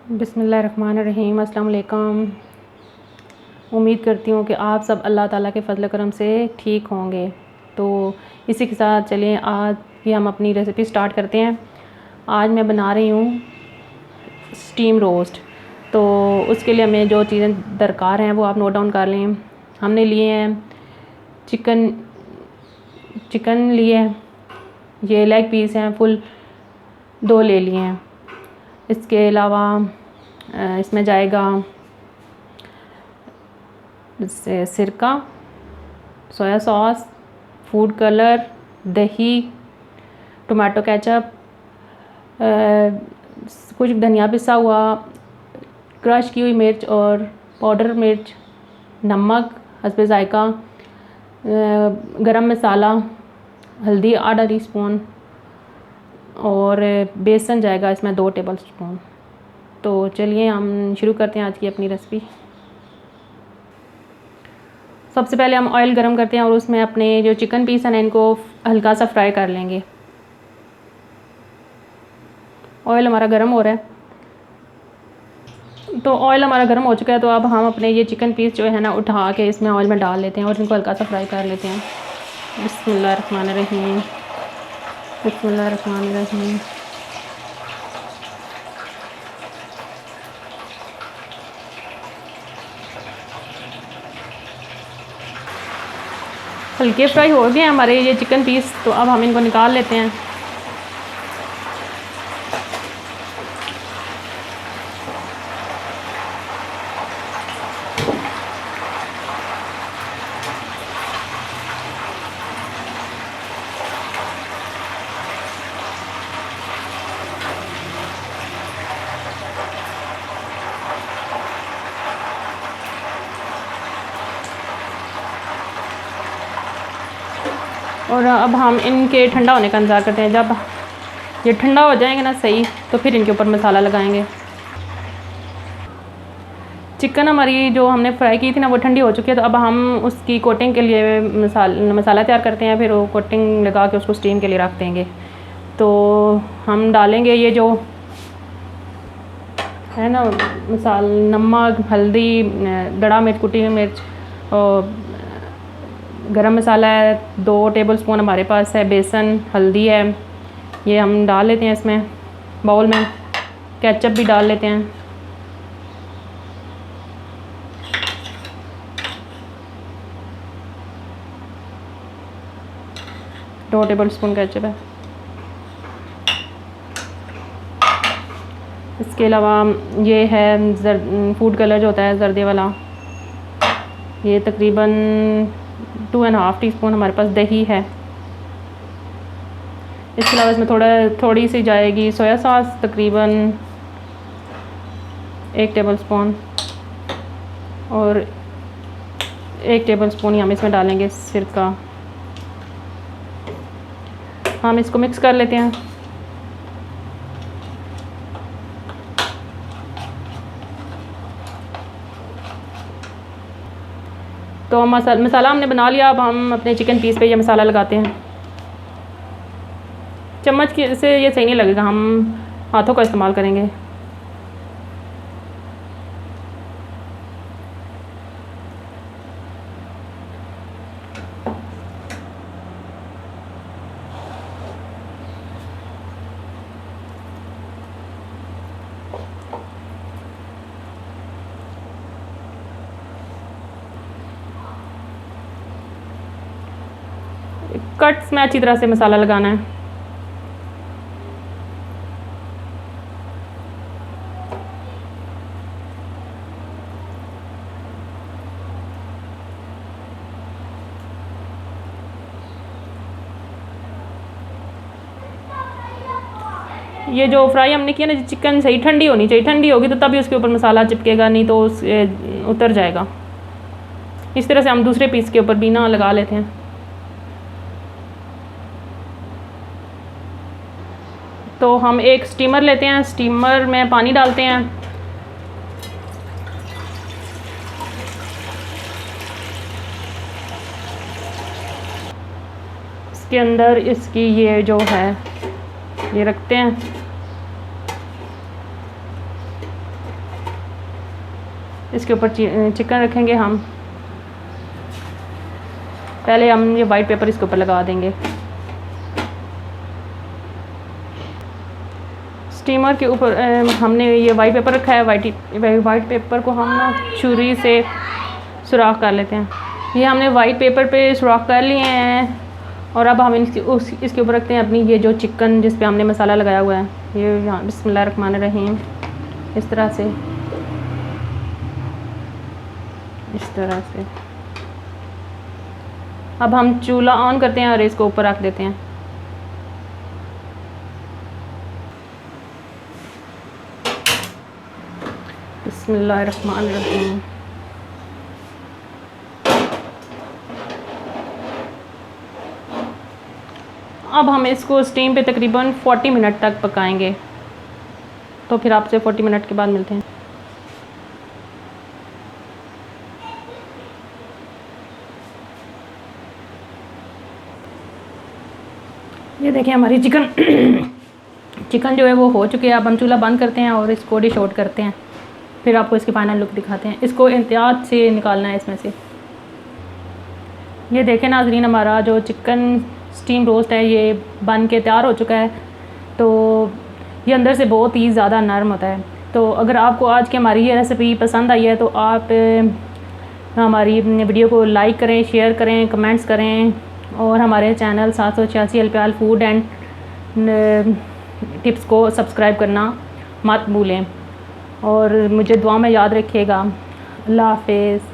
बिस्मिल्लाहिर्रहमानिर्रहीम। अस्सलाम वालेकुम। उम्मीद करती हूँ कि आप सब अल्लाह ताला के फ़ज़ल करम से ठीक होंगे। तो इसी के साथ चलिए आज की हम अपनी रेसिपी स्टार्ट करते हैं। आज मैं बना रही हूँ स्टीम रोस्ट। तो उसके लिए हमें जो चीज़ें दरकार हैं वो आप नोट डाउन कर लें। हमने लिए हैं चिकन लिए हैं, ये लेग पीस हैं, फुल 2 ले लिए हैं। इसके अलावा इसमें जाएगा सिरका, सोया सॉस, फूड कलर, दही, टोमेटो केचप, कुछ धनिया पिसा हुआ, क्रश की हुई मिर्च और पाउडर मिर्च, नमक हस्बे ज़ायका, गरम मसाला, हल्दी आधा टीस्पून और बेसन जाएगा इसमें 2 टेबल स्पून। तो चलिए हम शुरू करते हैं आज की अपनी रेसिपी। सबसे पहले हम ऑयल गरम करते हैं और उसमें अपने जो चिकन पीस हैं ना इनको हल्का सा फ्राई कर लेंगे। ऑयल हमारा गरम हो रहा है, तो ऑयल हमारा गरम हो चुका है। तो अब हम अपने ये चिकन पीस जो है ना उठा के इसमें ऑयल में डाल लेते हैं और इनको हल्का सा फ्राई कर लेते हैं। बिस्मिल्लाहिर्रहमानिर्रहीम, बिस्मिल्लाहिर्रहमानिर्रहीम। हल्के फ्राई हो गए हमारे ये चिकन पीस, तो अब हम इनको निकाल लेते हैं। और अब हम इनके ठंडा होने का इंतज़ार करते हैं। जब ये ठंडा हो जाएंगे ना सही, तो फिर इनके ऊपर मसाला लगाएंगे। चिकन हमारी जो हमने फ्राई की थी ना वो ठंडी हो चुकी है। तो अब हम उसकी कोटिंग के लिए मसाला तैयार करते हैं, फिर वो कोटिंग लगा के उसको स्टीम के लिए रख देंगे। तो हम डालेंगे ये जो है ना नमक, हल्दी, दड़ा मिर्च, कुटी हुई मिर्च और गरम मसाला है 2 टेबल स्पून हमारे पास है, बेसन, हल्दी है, ये हम डाल लेते हैं इसमें बाउल में। केचप भी डाल लेते हैं, दो टेबल स्पून केचप है। इसके अलावा ये है फूड कलर जो होता है जर्दे वाला, ये तकरीबन 2.5 टीस्पून हमारे पास दही है। इसके अलावा इसमें थोड़ी सी जाएगी सोया सॉस, तकरीबन 1 टेबल स्पून, और 1 टेबल स्पून ही हम इसमें डालेंगे सिरका। हम इसको मिक्स कर लेते हैं। तो मसाला हमने बना लिया। अब हम अपने चिकन पीस पे ये मसाला लगाते हैं। चम्मच से ये सही नहीं लगेगा, हम हाथों का इस्तेमाल करेंगे। कट्स में अच्छी तरह से मसाला लगाना है। ये जो फ्राई हमने किया ना, चिकन सही ठंडी होनी चाहिए। ठंडी होगी तो तभी उसके ऊपर मसाला चिपकेगा, नहीं तो उतर जाएगा। इस तरह से हम दूसरे पीस के ऊपर भी ना लगा लेते हैं। तो हम एक स्टीमर लेते हैं, स्टीमर में पानी डालते हैं। इसके अंदर इसकी ये जो है ये रखते हैं। इसके ऊपर चिकन रखेंगे हम। पहले हम ये वाइट पेपर इसके ऊपर लगा देंगे। स्टीमर के ऊपर हमने ये वाइट पेपर रखा है। वाइट पेपर को हम ना छुरी से सुराख कर लेते हैं। ये हमने वाइट पेपर पे सुराख कर लिए हैं और अब हम इसके ऊपर रखते हैं अपनी ये जो चिकन जिस पे हमने मसाला लगाया हुआ है। ये यहाँ बिस्मिल्लाहिर्रहमानिर्रहीम इस तरह से, इस तरह से। अब हम चूल्हा ऑन करते हैं और इसको ऊपर रख देते हैं। बिस्मिल्लाहिर्रहमानिर्रहीम। अब हम इसको स्टीम पे तकरीबन 40 मिनट तक पकाएंगे। तो फिर आपसे 40 मिनट के बाद मिलते हैं। ये देखिए हमारी चिकन जो है वो हो चुकी है। अब हम चूल्हा बंद करते हैं और इसको डिश आउट करते हैं। फिर आपको इसकी फाइनल लुक दिखाते हैं। इसको एहतियात से निकालना है इसमें से। ये देखें नाज़रीन, हमारा जो चिकन स्टीम रोस्ट है ये बन के तैयार हो चुका है। तो ये अंदर से बहुत ही ज़्यादा नरम होता है। तो अगर आपको आज की हमारी ये रेसिपी पसंद आई है तो आप हमारी वीडियो को लाइक करें, शेयर करें, कमेंट्स करें और हमारे चैनल 786 अल्पियाल फूड एंड टिप्स को सब्सक्राइब करना मत भूलें और मुझे दुआ में याद रखिएगा। अल्लाह हाफ़िज़।